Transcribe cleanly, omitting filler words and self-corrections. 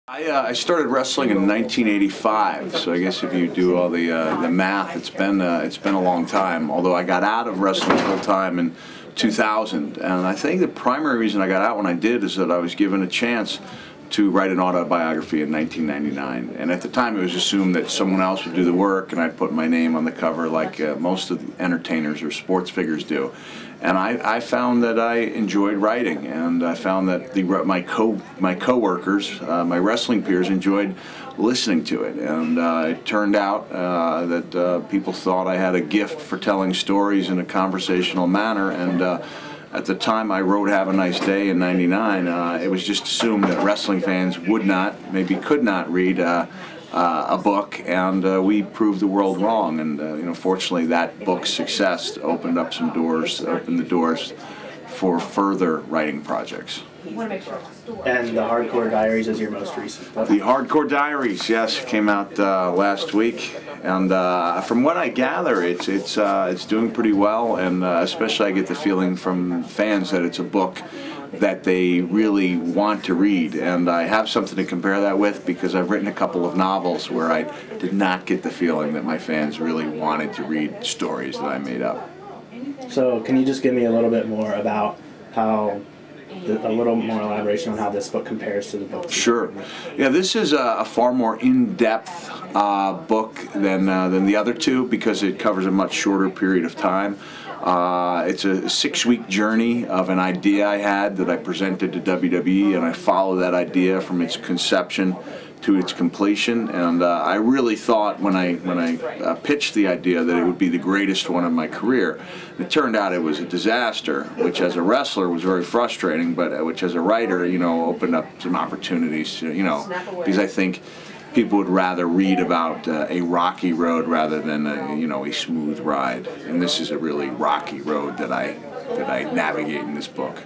I started wrestling in 1985, so I guess if you do all the math, it's been a long time. Although I got out of wrestling full time in 2000, and I think the primary reason I got out when I did is that I was given a chance to write an autobiography in 1999, and at the time it was assumed that someone else would do the work and I'd put my name on the cover like most of the entertainers or sports figures do. And I found that I enjoyed writing, and I found that my co-workers, my wrestling peers, enjoyed listening to it. And it turned out that people thought I had a gift for telling stories in a conversational manner. And at the time I wrote Have a Nice Day in '99, it was just assumed that wrestling fans would not, maybe could not read a book, and we proved the world wrong. And fortunately, that book's success opened up some doors, opened the doors for further writing projects. And the Hardcore Diaries is your most recent book? The Hardcore Diaries, yes, came out last week, and from what I gather, it's doing pretty well, and especially I get the feeling from fans that it's a book that they really want to read, and I have something to compare that with because I've written a couple of novels where I did not get the feeling that my fans really wanted to read stories that I made up. So can you just give me a little bit more about a little more elaboration on how this book compares to the book? Sure. Yeah, this is a far more in-depth book than the other two because it covers a much shorter period of time. It's a 6-week journey of an idea I had that I presented to WWE, and I follow that idea from its conception to its completion. And I really thought when I pitched the idea that it would be the greatest one of my career. It turned out it was a disaster, which as a wrestler was very frustrating, but which as a writer, opened up some opportunities to, because I think people would rather read about a rocky road rather than a smooth ride. And this is a really rocky road that I navigate in this book.